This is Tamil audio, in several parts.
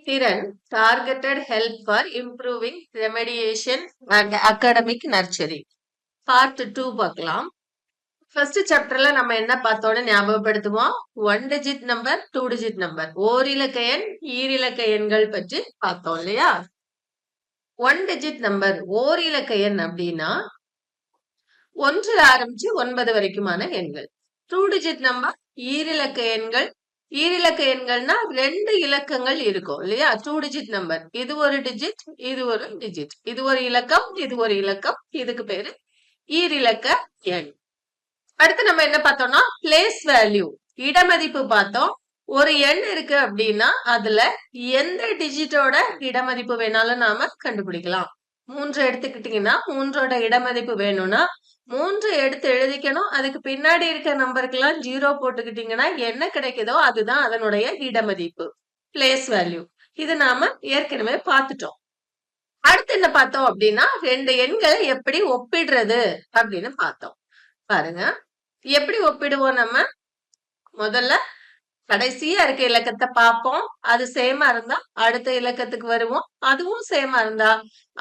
திறன் targeted help for improving remediation and academic nurturing part 2 பார்க்கலாம். ஃபர்ஸ்ட் சாப்டர்ல நம்ம என்ன பார்த்தோம்னு ஞாபகப்படுத்துவோம். 1 டிஜிட் நம்பர், 2 டிஜிட் நம்பர், ஓரிலக்க எண், ஈரிலக்க எண்கள் பற்றி பார்த்தோம் இல்லையா? 1 டிஜிட் நம்பர் ஓரிலக்க எண் அப்படின்னா 1 ஆரம்பிச்சு 9 வரைக்குமான எண்கள். 2 டிஜிட் நம்பர் ஈரிலக்க எண்கள். ஈரிலக்க எண்கள்னா 2 இலக்கங்கள் இருக்கும் இல்லையா? 2 டிஜிட் நம்பர். இது ஒரு டிஜிட், இது ஒரு டிஜிட். இது ஒரு இலக்கம், இது ஒரு இலக்கம். இதுக்கு பேரு ஈரிலக்க எண். அடுத்து நம்ம என்ன பார்த்தோம்னா பிளேஸ் வேல்யூ, இடமதிப்பு பார்த்தோம். ஒரு எண் இருக்கு அப்படின்னா அதுல எந்த டிஜிட்டோட இடமதிப்பு வேணாலும் நாம கண்டுபிடிக்கலாம். 3 எடுத்துக்கிட்டீங்கன்னா 3ஓட இடமதிப்பு வேணும்னா 3 எடுத்து எழுதிக்கணும். அதுக்கு பின்னாடி இருக்க நம்பருக்கெல்லாம் 0 போட்டுக்கிட்டீங்கன்னா என்ன கிடைக்குதோ அதுதான் அதனுடைய இடமதிப்பு, பிளேஸ் வேல்யூ. இது நாம ஏற்கனவே பார்த்துட்டோம். அடுத்து என்ன பார்த்தோம் அப்படின்னா 2 எண்களை எப்படி ஒப்பிடுறது அப்படின்னு பார்த்தோம். பாருங்க, எப்படி ஒப்பிடுவோம் நம்ம? முதல்ல கடைசியா இருக்க இலக்கத்தை பார்ப்போம். அது சேமா இருந்தா அடுத்த இலக்கத்துக்கு வருவோம். அதுவும் சேமா இருந்தா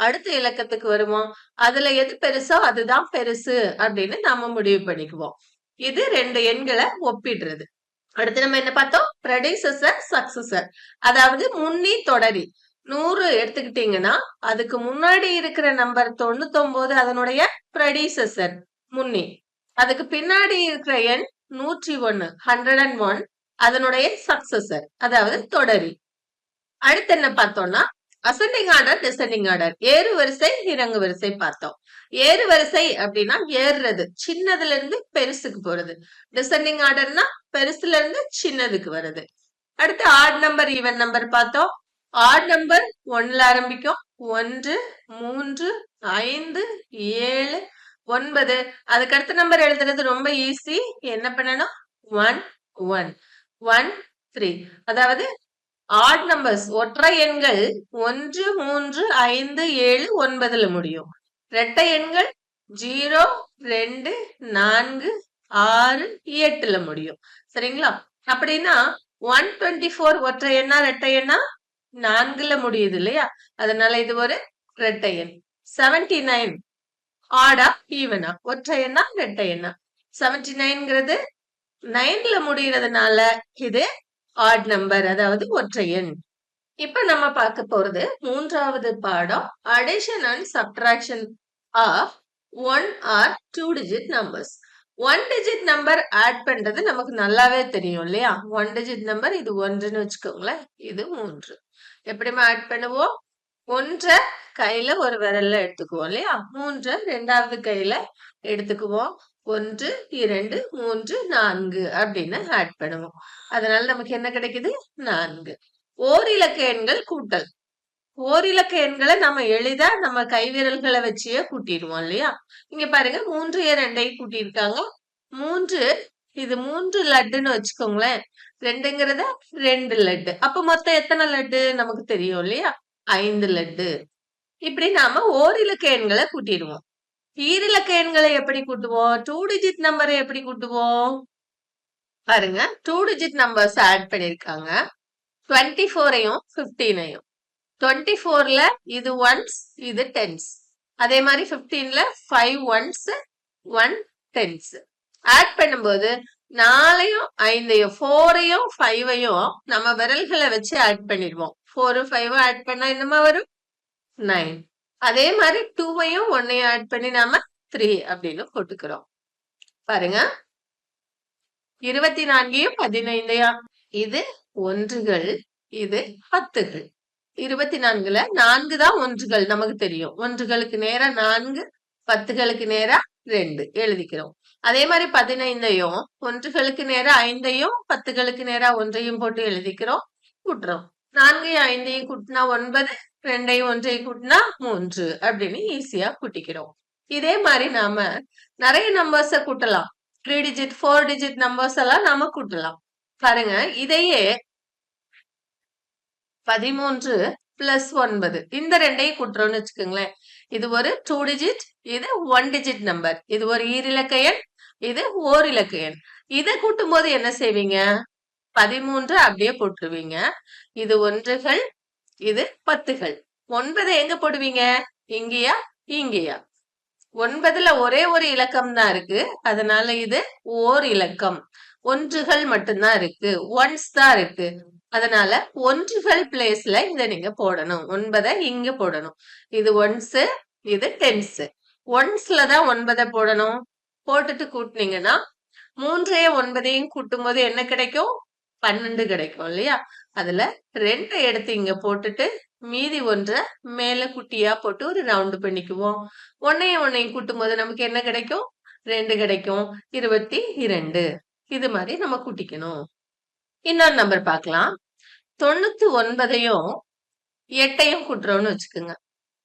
அடுத்த இலக்கத்துக்கு வருவோம். அதுல எது பெருசோ அதுதான் பெருசு அப்படின்னு நாம முடிவு பண்ணிக்குவோம். இது 2 எண்களை ஒப்பிடுறது. அடுத்து நம்ம என்ன பார்த்தோம்? ப்ரெடிசஸர், சக்சஸர், அதாவது முன்னி தொடரி. 100 எடுத்துக்கிட்டீங்கன்னா அதுக்கு முன்னாடி இருக்கிற நம்பர் 99 அதனுடைய ப்ரெடிசஸர், முன்னி. அதுக்கு பின்னாடி இருக்கிற எண் 101, 101 அதனுடைய சக்சஸர், அதாவது தொடரி. அடுத்து என்ன பார்த்தோம்னா அசெண்டிங் ஆர்டர், டிசெண்டிங் ஆர்டர், ஏறு வரிசை, இறங்கு வரிசை பார்த்தோம். ஏறு வரிசை அப்படின்னா ஏறுறது, சின்னதுல இருந்து பெருசுக்கு போறது. டிசெண்டிங் ஆர்டர்னா பெருசுல இருந்து சின்னதுக்கு வருது. அடுத்து ஆட் நம்பர், ஈவன் நம்பர் பார்த்தோம். ஆட் நம்பர் 1ல ஆரம்பிக்கும். 1, 3, 5, 7, 9. அதுக்கு அடுத்த நம்பர் எழுதுறது ரொம்ப ஈஸி. என்ன பண்ணணும்? 1, 1, 1, 3. அதாவது ஆட் நம்பர்ஸ், ஒற்றை எண்கள் 1, 3, 5, 7, 9ல முடியும். இரட்டை எண்கள் 0, 2, 4, 6, 8ல முடியும். சரிங்களா? அப்படின்னா 124 ஒற்றை எண்ணா இரட்டை எண்ணா? 4ல முடியுது இல்லையா? அதனால இது ஒரு இரட்டை எண். 79 ஆடா ஈவனா? ஒற்றை எண்ணா இரட்டை எண்ணா? 79ங்கிறது 9ல முடியறதுனால இது ஆட் நம்பர், அதாவது ஒற்றை எண். இப்ப நம்ம பார்க்க போறது 3வது பாடம், addition and subtraction of 1 or 2 digit numbers. 1 digit number add பண்றது நமக்கு நல்லாவே தெரியும் இல்லையா? 1 டிஜிட் நம்பர் இது 1ன்னு வச்சுக்கோங்களேன், இது 3. எப்படிமா ஆட் பண்ணுவோம்? 1 கையில ஒரு விரல்ல எடுத்துக்குவோம் இல்லையா? 3 2வது கையில எடுத்துக்குவோம். 1, 2, 3, 4 அப்படின்னு ஆட் பண்ணுவோம். அதனால நமக்கு என்ன கிடைக்குது? 4. ஓரிலக்க எண்கள் கூட்டல். ஓரிலக்க எண்களை நம்ம எளிதா நம்ம கைவிரல்களை வச்சே கூட்டிடுவோம் இல்லையா? இங்க பாருங்க, 3 2 கூட்டியிருக்காங்க. 3 இது 3 லட்டுன்னு வச்சுக்கோங்களேன். 2ங்கிறத 2 லட்டு. அப்ப மொத்தம் எத்தனை லட்டு நமக்கு தெரியும் இல்லையா? 5 லட்டு. இப்படி நாம ஓரிலக்க எண்களை கூட்டிடுவோம். ஈரிலக்க எண்களை எப்படி கூட்டுவோம்? 2 டிஜிட் நம்பரை எப்படி கூட்டுவோம்? பாருங்க, 2 டிஜிட் நம்பர்ஸ் ஆட் பண்ணிருக்காங்க. 24ஐயும் 15ஐயும். 24ல இது ஒன்ஸ், இது டென்ஸ். அதே மாதிரி 15ல 5 ஒன்ஸ், 1 டென்ஸ். ஆட் பண்ணும்போது 4ஐயும் 5ஐயும், 4ஐயும் 5ஐயும் நம்ம விரல்களை வச்சு ஆட் பண்ணிடுவோம். 4 5 ஆட் பண்ணா என்னமா வரும்? 9. அதே மாதிரி 2ஐயும் 1ஐயும் ஆட் பண்ணி நாம 3 அப்படின்னு போட்டுக்கிறோம். பாருங்க, 24ஐயும் 15ஐயும், இது ஒன்றுகள், இது 10கள். 24ல 4 தான் ஒன்றுகள் நமக்கு தெரியும். ஒன்றுகளுக்கு நேரா 4, 10களுக்கு நேரா 2 எழுதிக்கிறோம். அதே மாதிரி 15ஐயும் ஒன்றுகளுக்கு நேரா 5ஐயும் 10களுக்கு நேரா 1ஐயும் போட்டு எழுதிக்கிறோம், கூட்டுறோம். 4ஐயும் 5ஐயும் கூட்டினா 9, 2ஐயும் 1ஐயும் கூட்டினா 3 அப்படின்னு ஈஸியா கூட்டிக்கிறோம். இதே மாதிரி நாம நிறைய நம்பர்ஸ கூட்டலாம். 3 டிஜிட் 4 டிஜிட் நம்பர்ஸ் எல்லாம் நாம கூட்டலாம். பாருங்க, இதையே 13 பிளஸ் 9 இந்த 2ஐயும் கூட்டுறோம்னு வச்சுக்கோங்களேன். இது ஒரு 2 டிஜிட், இது 1 டிஜிட் நம்பர். இது ஒரு ஈரிலக்க எண், இது ஓரிலக்க எண். இதை கூட்டும் போது என்ன செய்வீங்க? 13 அப்படியே போட்டுருவீங்க. இது ஒன்றுகள், இது பத்துகள். 9 எங்க போடுவீங்க? இங்கேயா இங்கேயா? 9ல ஒரே ஒரு இலக்கம் தான் இருக்கு, அதனால இது ஓர் இலக்கம். ஒன்றுகள் மட்டும்தான் இருக்கு, ஒன்ஸ் தான் இருக்கு, அதனால ஒன்றுகள் பிளேஸ்ல இத நீங்க போடணும். 9 இங்க போடணும். இது ஒன்ஸ், இது டென்ஸ். ஒன்ஸ்ல தான் 9 போடணும். போட்டுட்டு கூட்டினீங்கன்னா 3ஐயும் 9ஐயும் கூட்டும் போது என்ன கிடைக்கும்? 12 கிடைக்கும் இல்லையா? அதுல 2 எடுத்து இங்க போட்டுட்டு மீதி ஒன்றை மேல குட்டியா போட்டு ஒரு ரவுண்ட் பண்ணிக்குவோம். ஒன்னையும் கூட்டும் போது நமக்கு என்ன கிடைக்கும்? 2 கிடைக்கும். 22. இது மாதிரி நம்ம கூட்டிக்கணும். இன்னொரு நம்பர் பார்க்கலாம். 99ஐயும் 8ஐயும் கூட்டுறோம்னு வச்சுக்கோங்க.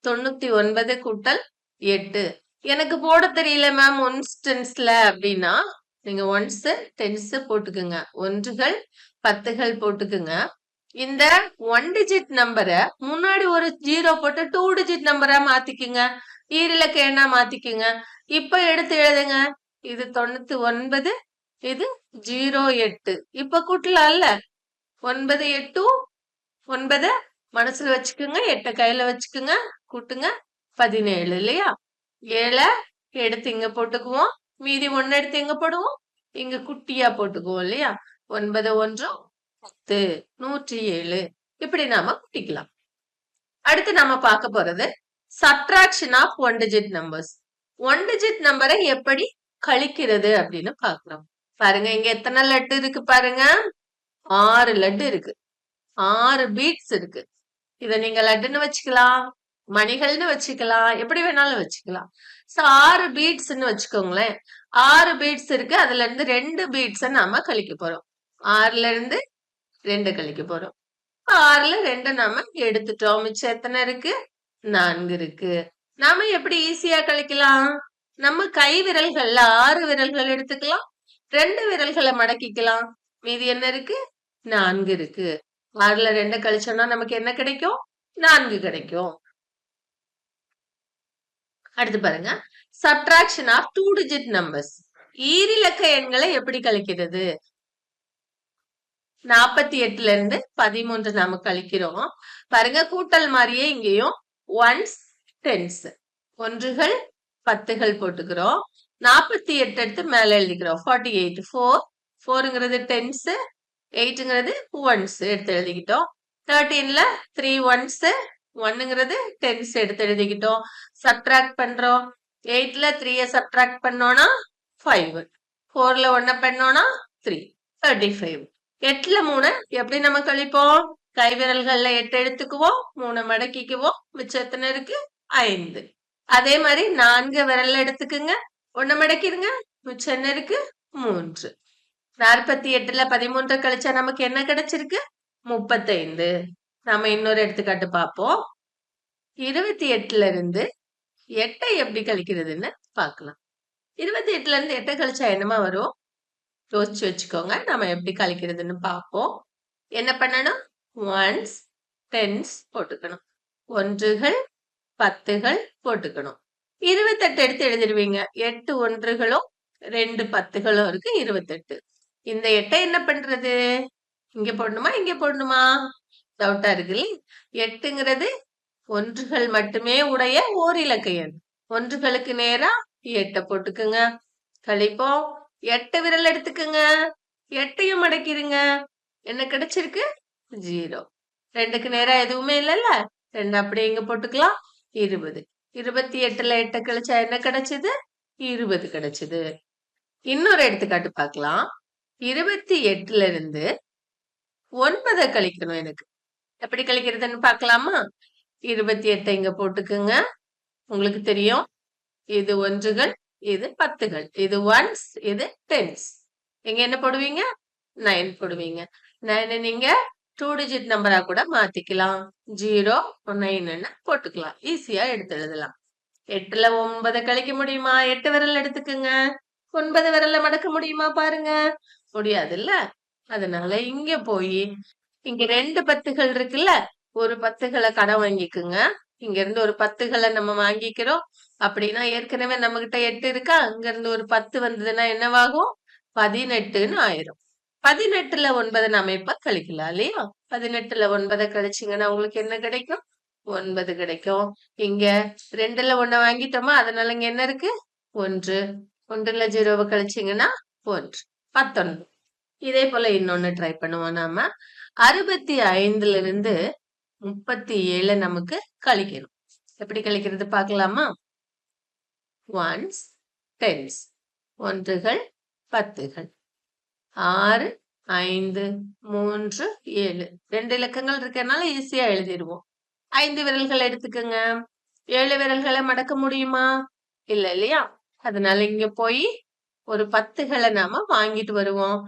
99 கூட்டல் 8. எனக்கு போட தெரியல மேம் ஒன்ஸ் டென்ஸ்ல அப்படின்னா நீங்க ஒன்ஸ் டென்ஸ் போட்டுக்குங்க, ஒன்றுகள் பத்துகள் போட்டுக்குங்க. இந்த 1 டிஜிட் நம்பரை முன்னாடி ஒரு 0 போட்டு 2 டிஜிட் நம்பரா மாத்திக்குங்க, ஈரிலக்க எண்ணா மாத்திக்குங்க. இப்ப எடுத்து எழுதுங்க. இது 99, இது 08. இப்ப கூட்டலாம்ல. 9 8 9 மனசுல வச்சுக்குங்க, 8 கையில வச்சுக்குங்க, கூட்டுங்க. 17 இல்லையா? 7 எடுத்து இங்க போட்டுக்குவோம், மீதி 1 எடுத்து இங்க போடுவோம், இங்க குட்டியா போட்டுக்குவோம் இல்லையா? 9 1 10, 107. இப்படி நாம கூட்டிக்கலாம். அடுத்து நாம பார்க்க போறது subtraction of 1 digit numbers. 1 digit நம்பரை எப்படி கழிக்கிறது அப்படின்னு பார்க்கலாம். பாருங்க, இங்க எத்தனை லட்டு இருக்கு பாருங்க. 6 லட்டு இருக்கு, 6 பீட்ஸ் இருக்கு. இத நீங்க லட்டுன்னு வச்சுக்கலாம், மணிகள்னு வச்சுக்கலாம், எப்படி வேணாலும் வச்சுக்கலாம். 6 பீட்ஸ்ன்னு வச்சுக்கோங்களேன். 6 பீட்ஸ் இருக்கு, அதுல இருந்து 2 பீட்ஸை நாம கழிக்க போறோம். 6ல இருந்து 2 கழிக்க போறோம். 6ல 2 நாம எடுத்துட்டோம். மிச்சம் எத்தனை இருக்கு? 4 இருக்கு. நாம எப்படி ஈஸியா கழிக்கலாம்? நம்ம கை விரல்கள்ல 6 விரல்கள் எடுத்துக்கலாம், 2 விரல்களை மடக்கிக்கலாம். மீதி என்ன இருக்கு? 4 இருக்கு. 6ல 2 கழிச்சோம்னா நமக்கு என்ன கிடைக்கும்? 4 கிடைக்கும். அடுத்து பாருங்க, சப்ட்ராக்ஷன் ஆஃப் 2 டிஜிட் நம்பர்ஸ். ஈரிலக்க எண்களை எப்படி கழிக்கிறது? 48ல இருந்து 13 நாம கழிக்கிறோம். பாருங்க, கூட்டல் மாதிரியே இங்கேயும் ஒன்ஸ் டென்ஸ், ஒன்றுகள் பத்துகள் போட்டுக்கிறோம். 48 எடுத்து மேல எழுதிக்கிறோம். 48 4ங்கிறது டென்ஸ், 8ங்கிறது ஒன்ஸ் எடுத்து எழுதிக்கிட்டோம். 13ல 3 ஒன்ஸ், 1ங்கிறது டென்ஸ் எடுத்து எழுதிக்கிட்டோம். சப்ட்ராக்ட் பண்றோம். 8ல 3 சப்ட்ராக்ட் பண்ணோம்னா 5, 4ல 1 பண்ணோம்னா 3, 35. 8ல 3 எப்படி நம்ம கழிப்போம்? கை விரல்கள்ல 8 எடுத்துக்குவோம், 3 மடக்கிக்குவோம், மிச்சம் எத்தனை இருக்கு? 5. அதே மாதிரி 4 விரல்ல எடுத்துக்குங்க, 1 மடக்கிடுங்க, மிச்சம் என்ன இருக்கு? 3. 48ல 13 கழிச்சா நமக்கு என்ன கிடைச்சிருக்கு? 35. நாம இன்னொரு எடுத்துக்காட்டு பார்ப்போம். 28ல இருந்து 8ஐ எப்படி கழிக்கிறதுன்னு பார்க்கலாம். 28ல இருந்து 8 கழிச்சா என்னமா வரும்? யோசிச்சு வச்சுக்கோங்க. நம்ம எப்படி கழிக்கிறதுன்னு பார்ப்போம். என்ன பண்ணணும்? ஒன்ஸ் டென்ஸ் போட்டுக்கணும், ஒன்றுகள் பத்துகள் போட்டுக்கணும். 28 எடுத்து எழுதிடுவீங்க. 8 ஒன்றுகளும் 2 பத்துகளும் இருக்கு, 28. இந்த 8ஐ என்ன பண்றது? இங்க போடணுமா இங்க போடணுமா? டவுட்டா இருக்கு. 8ங்கிறது ஒன்றுகள் மட்டுமே உடைய ஓர் இலக்க எண். ஒன்றுகளுக்கு நேரா 8 போட்டுக்குங்க, கழிப்போம். 8 விரல் எடுத்துக்குங்க, 8ஐயும் மடக்கிடுங்க. என்ன கிடைச்சிருக்கு? 0. 2க்கு நேரா எதுவுமே இல்லைல்ல, 2 அப்படியே இங்க போட்டுக்கலாம். 20. 28ல 8 கழிச்சா என்ன கிடைச்சது? 20 கிடைச்சது. இன்னொரு எடுத்துக்காட்டு பார்க்கலாம். 28ல இருந்து 9 கழிக்கணும் எனக்கு. எப்படி கழிக்கிறதுன்னு பார்க்கலாமா? 28 இங்க போட்டுக்குங்க. உங்களுக்கு தெரியும், இது ஒன்றுகள், இது பத்துகள், இது ஒன்ஸ், இது டென்ஸ். இங்க என்ன போடுவீங்க? 9 போடுவீங்க. 9 நீங்க 2 டிஜிட் நம்பரா கூட மாத்திக்கலாம். 0 9ன்னு போட்டுக்கலாம். ஈஸியா எடுத்து எழுதலாம். 8ல 9 கழிக்க முடியுமா? 8 விரல் எடுத்துக்குங்க. 9 விரல்ல மடக்க முடியுமா? பாருங்க, முடியாது இல்ல. அதனால இங்க போய் இங்க 2 பத்துகள் இருக்குல்ல, ஒரு பத்துகளை கடன் வாங்கிக்குங்க. இங்க இருந்து ஒரு பத்துகளை நம்ம வாங்கிக்கிறோம் அப்படின்னா ஏற்கனவே நம்ம கிட்ட 8 இருக்கா, அங்க இருந்து ஒரு 10 வந்ததுன்னா என்னவாகும்? 18ன்னு ஆயிரும். 18ல 9 நம்ம இப்ப கழிக்கலாம் இல்லையா? 18ல 9 கழிச்சீங்கன்னா உங்களுக்கு என்ன கிடைக்கும்? 9 கிடைக்கும். இங்க 2ல 1 வாங்கிட்டோமா? அதனால இங்க என்ன இருக்கு? 1. 1ல 0 கழிச்சீங்கன்னா 1. 19. இதே போல இன்னொன்னு ட்ரை பண்ணுவோம் நாம. 65ல இருந்து 37 நமக்கு கழிக்கணும். எப்படி கழிக்கிறது பார்க்கலாமா? ஒன்ஸ், டென்ஸ், ஒன்றுகள், பத்துகள். 6, 5, 3, 7. 2 இலக்கங்கள் இருக்கறனால ஈஸியா எழுதிடுவோம். 5 விரல்கள் எடுத்துக்கங்க. 7 விரல்களை மடக்க முடியுமா? இல்ல இல்லையா? அதனால இங்க போய் ஒரு 10களை நாம வாங்கிட்டு வருவோம்.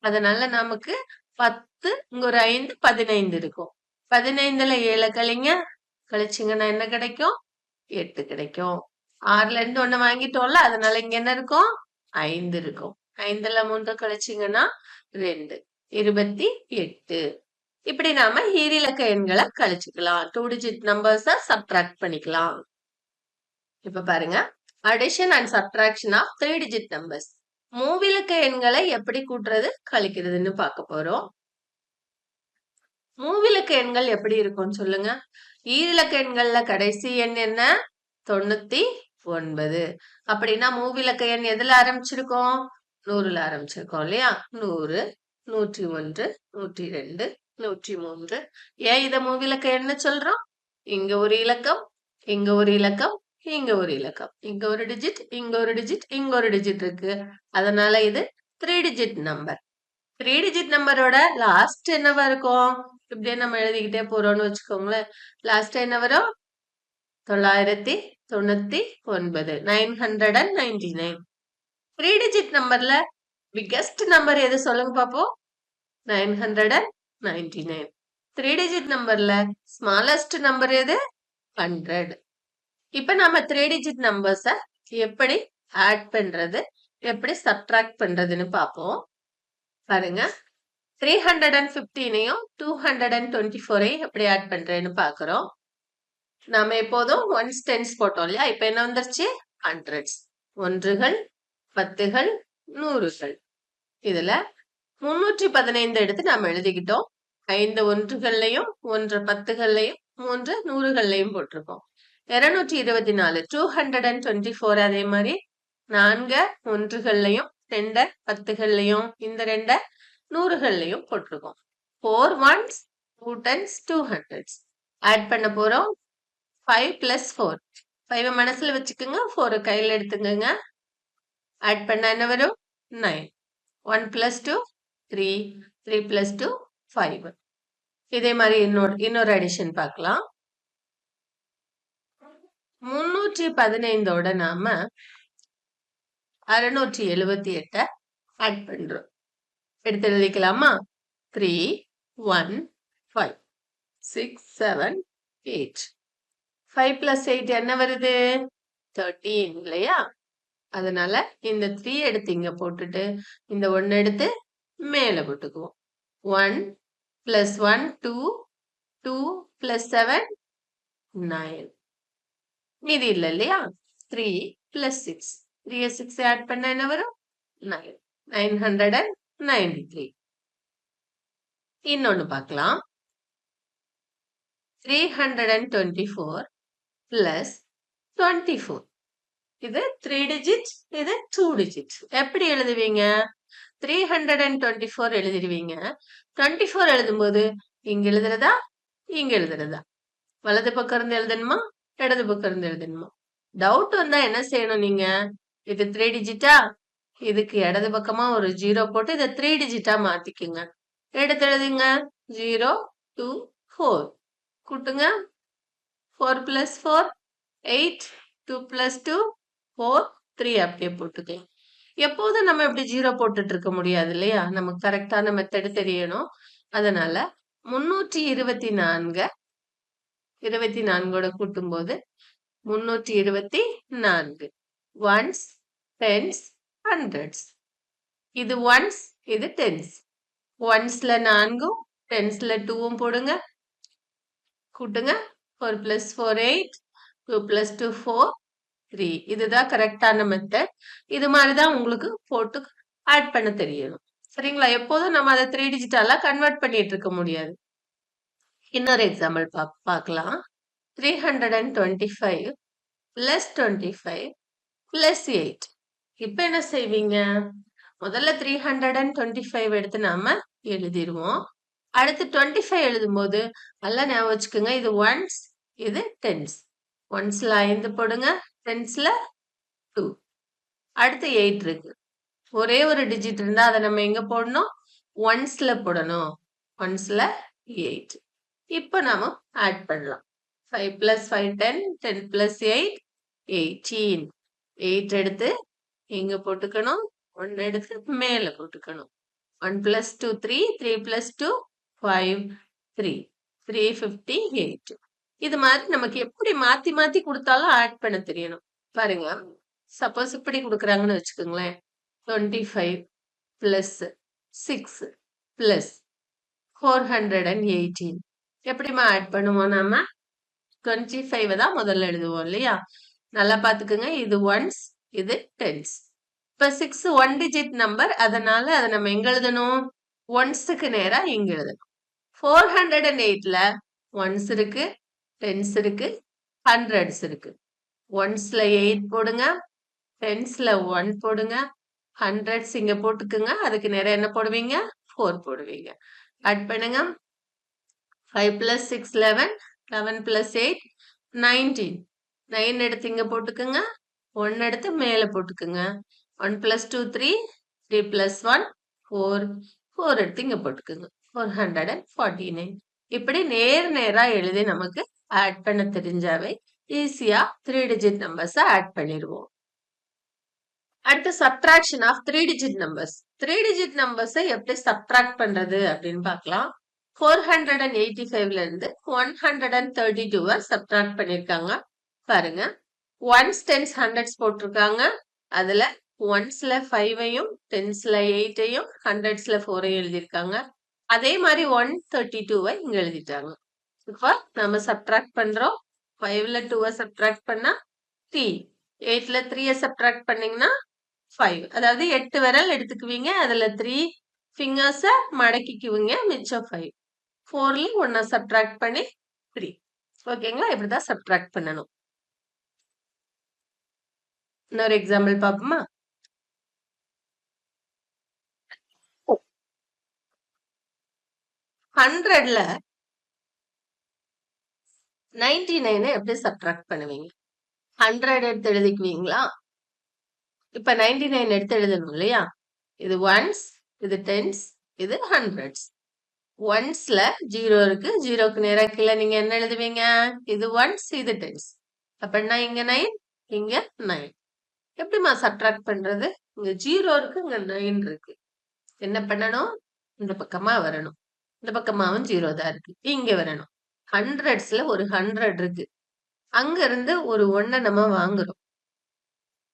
அதனால நமக்கு 10, இங்க ஒரு 5, 15 இருக்கும். 15ல 7 கழிங்க. கழிச்சிங்கன்னா என்ன கிடைக்கும்? 8 கிடைக்கும். 6ல இருந்து 1 வாங்கிட்டோம்ல, அதனால இங்க என்ன இருக்கும்? 5 இருக்கும். 5ல 3 கழிச்சீங்கன்னா 2. 28. இப்படி நாம ஈரிலக்க எண்களை கழிச்சுக்கலாம். 2 digit numbers சப்ட்ராக்ட் பண்ணிக்கலாம். இப்ப பாருங்க, addition and subtraction of 3 digit numbers. மூவிலக்க எண்களை எப்படி கூட்டுறது கழிக்கிறதுன்னு பார்க்க போறோம். மூவிலக்க எண்கள் எப்படி இருக்கும்னு சொல்லுங்க. ஈரிலக்க எண்கள்ல கடைசி எண் என்ன? 99. அப்படின்னா மூவிலக்க எண் எதுல ஆரம்பிச்சிருக்கோம்? 100ல ஆரம்பிச்சிருக்கோம் இல்லையா? 100, 101, 102, 103. ஏன் இத மூவிலக்க எண்ணு சொல்றோம்? இங்க ஒரு இலக்கம், இங்க ஒரு இலக்கம், இங்க ஒரு இலக்கம், இங்க ஒரு டிஜிட், இங்க ஒரு டிஜிட், இங்க ஒரு டிஜிட் இருக்கு. அதனால இது 3 digit நம்பர். 3 digit நம்பரோட லாஸ்ட் என்னவா இருக்கும்? இப்படியே நம்ம எழுதிக்கிட்டே போறோம்னு வச்சுக்கோங்களேன். லாஸ்ட் என்ன வரும்? 999. 999. 3 digit நம்பர்ல பிக்கஸ்ட் நம்பர் எது சொல்லுங்க பாப்போம்? 999. 3 digit நம்பர்ல ஸ்மாலஸ்ட் நம்பர் எது? 100. இப்ப நம்ம 3 digit நம்பர்ஸ எப்படி ஆட் பண்றது, எப்படி சப்ட்ராக்ட் பண்றதுன்னு பாப்போம். பாருங்க, 315ஐயும் 224ஐயும் எப்படி ஆட் பண்றேன்னு பாக்குறோம். நாம எப்போதும் ஒன்ஸ் டென்ஸ் போட்டோம் இல்லையா? இப்ப என்ன வந்துருச்சு? ஹண்ட்ரட்ஸ். ஒன்றுகள், பத்துகள், நூறுகள். இதுல 315 எடுத்து நாம எழுதிக்கிட்டோம். 5 ஒன்றுகள்லையும் 1 பத்துகள்லையும் 3 நூறுகள்லையும் போட்டிருக்கோம். 224 224 அதே மாதிரி 4 ஒன்றுகள்லையும் 2 பத்துகள்லையும் இந்த 2 நூறுகள்லையும் போட்டிருக்கோம். 4 ones, 2 tens, 2 hundreds. ஆட் பண்ண போறோம். 5 plus 4. 5 மனசுல வச்சுக்கோங்க, 4 கையில எடுத்துக்கோங்க. ஆட் பண்ண என்ன வரும்? 9. 1 plus 2, 3. 3 plus 2, 5. இதே மாதிரி இன்னொரு அடிஷன் பார்க்கலாம். 315ஓட நாம 678 ஆட் பண்றோம். எடுத்து எழுதிக்கலாமா? 3, 1, 5, 6, 7, 8. 5 plus 8 என்ன வருது? 13 இல்லையா? அதனால இந்த 3 எடுத்து இங்க போட்டுட்டு இந்த 1 எடுத்து மேல போட்டுக்குவோம். 1 plus 1, 2, 2 plus 7, 9. மீதி இல்ல இல்லையா? 3 plus 6. 3 6 ஆட் பண்ண என்ன வரும்? 9. 993. இன்னொன்னு பார்க்கலாம். 324 plus 24. இது 3 digits, இது 2 digits. எப்படி எழுதுவீங்க? 324 எழுதிடுவீங்க. 24 எழுதும்போது இங்க எழுதுறதா, இங்க எழுதுறதா? வலது பக்கம் இருந்து எழுதணுமா, இடது பக்கம் இருந்து எழுதணுமா? டவுட் வந்தா என்ன செய்யணும் நீங்க? இது 3 digit-ஆ? இதுக்கு இடது பக்கமா ஒரு 0 போட்டு இதை 3 digit-ஆ மாத்திக்குங்க. எடுத்து எழுதுங்க. 0, 2, 4. கூட்டுங்க. 4 plus 4, 8. 2 plus 2, 4, 3 அப்படியே போட்டுக்கலாம். எப்போதும் நம்ம இப்படி 0 போட்டுட்டு இருக்க முடியாது இல்லையா? நமக்கு கரெக்டான மெத்தட் தெரியணும். அதனால 324 24ஓட கூட்டும்போது 324. Ones, tens, hundreds. இது ஒன்ஸ், இது டென்ஸ். ஒன்ஸ்ல 4ம், டென்ஸ்ல 2ம் போடுங்க. கூட்டுங்க. 4 plus 4, 8. 2 plus 2, 4, 3. இதுதான் கரெக்டான மெத்தட். இது மாதிரிதான் உங்களுக்கு போட்டு ஆட் பண்ண தெரியணும். சரிங்களா? எப்போதும் நம்ம அதை 3 டிஜிட்டால கன்வெர்ட் பண்ணிட்டு இருக்க முடியாது. இன்னொரு எக்ஸாம்பிள் பார்க்கலாம். 325 பிளஸ் 25 பிளஸ் 8. இப்ப என்ன செய்வீங்க? முதல்ல 325 எடுத்து நாம எழுதிருவோம். அடுத்து 25 எழுதும்போது நல்லா ஞாபகம் வச்சுக்கோங்க. இது ஒன்ஸ், இது டென்ஸ். ஒன்ஸ்ல 5 போடுங்க, டென்ஸ்ல 2. அடுத்து 8 இருக்கு. ஒரே ஒரு டிஜிட் இருந்தா அதை நம்ம எங்க போடணும்? ஒன்ஸ்ல போடணும். ஒன்ஸ்ல 8. இப்போ நாம ஆட் பண்ணலாம். 5 பிளஸ் 5 10, 10 பிளஸ் 8 18. 8 எடுத்து எங்க போட்டுக்கணும்? 1 எடுத்து மேல போட்டுக்கணும். 1 plus 2 3, 3 plus 2 5, 3, 358. இது மாதிரி நமக்கு எப்படி மாத்தி மாத்தி கொடுத்தாலும் ஆட் பண்ண தெரியணும். பாருங்க, சப்போஸ் இப்படி கொடுக்குறாங்கன்னு வச்சுக்கோங்களேன். 25 plus 6 plus 418. எப்படிமா ஆட் பண்ணுவோம் நாம? 25 தான் முதல்ல எழுதுவோம் இல்லையா? நல்லா பாத்துக்கோங்க. இது ஒன்ஸ், இது டென்ஸ். இப்ப 6 1 டிஜிட் நம்பர், அதனால அதை நம்ம எங்க எழுதணும்? ஒன்ஸுக்கு நேரா இங்க எழுதணும். 408ல ஒன்ஸ் இருக்கு, டென்ஸ் இருக்கு, ஹண்ட்ரட்ஸ் இருக்கு. ஒன்ஸ்ல 8 போடுங்க, டென்ஸ்ல 1 போடுங்க, ஹண்ட்ரட்ஸ் இங்க போட்டுக்குங்க. அதுக்கு நேரா என்ன போடுவீங்க? 4 போடுவீங்க. ஆட் பண்ணுங்க. 5 பிளஸ் 6 11, 11 பிளஸ் 8 19. 9 எடுத்து இங்க போட்டுக்குங்க, 1 எடுத்து மேல போட்டுக்குங்க. 1 பிளஸ் 2 3, 3 பிளஸ் 1 4, 4 எடுத்து இங்க போட்டுக்குங்க. 449. இப்படி நேரா எழுதி நமக்கு ஆட் பண்ண தெரிஞ்சாவே ஈஸியா 3 டிஜிட் நம்பர்ஸ் ஆட் பண்ணிடுவோம். அடுத்து subtraction of 3 digit numbers. 3 digit நம்பர்ஸை எப்படி சப்ட்ராக்ட் பண்றது அப்படின்னு பார்க்கலாம். 485ல இருந்து 132 சப்ட்ராக்ட் பண்ணிருக்காங்க. பாருங்க, ஒன்ஸ் டென்ஸ் ஹண்ட்ரட்ஸ் போட்டிருக்காங்க. அதுல ஒன்ஸ்ல 5ஐயும், டென்ஸ்ல 8ஐயும், ஹண்ட்ரட்ஸ்ல 4ஐயும் எழுதியிருக்காங்க. அதே மாதிரி 132 இங்க எழுதிட்டாங்க. இப்ப நம்ம சப்ட்ராக்ட் பண்றோம். 5ல 2 சப்ட்ராக்ட் பண்ணா 3, 8ல 3 சப்ட்ராக்ட் பண்ணீங்கன்னா 5. அதாவது 8 விரல் எடுத்துக்குவீங்க. அதுல 3 ஃபிங்கர்ஸ மடக்கிக்குவீங்க. மிச்சம் 5. 4ல 1 சப்ட்ராக்ட் பண்ணி 3. ஓகேங்களா? இப்படிதான் சப்ட்ராக்ட் பண்ணணும். இன்னொரு எக்ஸாம்பிள் பார்ப்போமா? 100ல 99 எப்படி சப்ட்ராக்ட் பண்ணுவீங்க? 100 எடுத்து எழுதிக்குவீங்களா? இப்ப 99 எடுத்து எழுதணும் இல்லையா? இது ஒன்ஸ், இது டென்ஸ், இது ஹண்ட்ரட்ஸ். ஒன்ஸ்ல 0 இருக்கு. 0க்கு நேரா கீழே நீங்க என்ன எழுதுவீங்க? இது ஒன்ஸ், இது டென்ஸ். அப்படின்னா இங்க 9, இங்க 9. எப்படிமா சப்ட்ராக்ட் பண்றது? இங்க 0 இருக்கு, இங்க 9 இருக்கு. என்ன பண்ணணும்? இந்த பக்கமா வரணும். இந்த பக்கமாவும் 0 தான் இருக்கு. இங்க வரணும். ஹண்ட்ரட்ஸ்ல ஒரு 100 இருக்கு. அங்க இருந்து ஒரு 1 நம்ம வாங்குறோம்.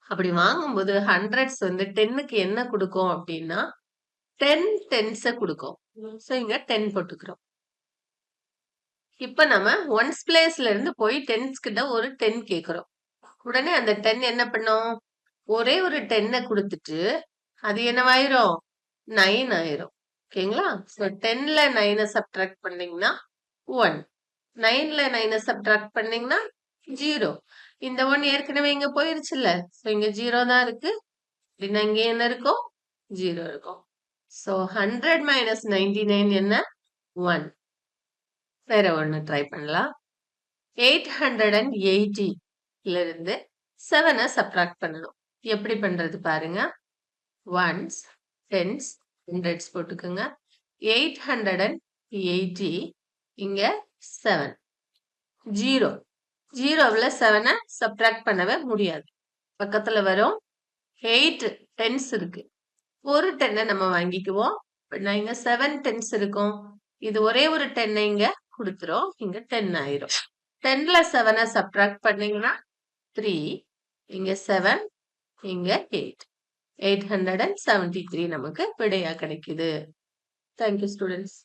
அப்படி வாங்கும்போது ஹண்ட்ரட்ஸ் வந்து 10க்கு என்ன கொடுக்கும் அப்படின்னா 10 டென்ஸ கொடுக்கும். சோ இங்க 10 போட்டுக்கிறோம். இப்ப நம்ம ஒன்ஸ் பிளேஸ்ல இருந்து போய் டென்ஸ் கிட்ட ஒரு 10 கேக்குறோம். உடனே அந்த 10 என்ன பண்ணும்? ஒரே ஒரு 10 கொடுத்துட்டு அது என்னவாயிரும்? 9 ஆயிரும். ஓகேங்களா? சோ 10ல 9 சப்ட்ராக்ட் பண்ணீங்கன்னா 1, 9ல 9 சப்ட்ராக்ட் பண்ணீங்கன்னா 0. இந்த 1 ஏற்கனவே இங்க போயிருச்சுல்ல. சோ இங்க 0 தான் இருக்கு. அப்படின்னா இங்க என்ன இருக்கும்? 0 இருக்கும். சோ 100 minus 99 என்ன? 1. வேற ஒண்ணு ட்ரை பண்ணலாம். 880ல இருந்து 7 சப்ட்ராக்ட் பண்ணணும். எப்படி பண்றது பாருங்க. ஒன்ஸ், டென்ஸ், ஹண்ட்ரட்ஸ் போட்டுக்கோங்க. 880 இங்க 7. 0. 0ல 7 சப்ட்ராக்ட் பண்ணவே முடியாது. பக்கத்துல வரும். 8 டென்ஸ் இருக்கு. ஒரு 10 நம்ம வாங்கிக்குவோம். இங்க 7 டென்ஸ் இருக்கும். இது ஒரே ஒரு 10 இங்க கொடுத்துரும். இங்க 10 ஆயிரும். 10ல 7 சப்ட்ராக்ட் பண்ணீங்கன்னா 3, இங்க 7, இங்க 8. 873 நமக்கு விடையா கிடைக்குது. Thank you students.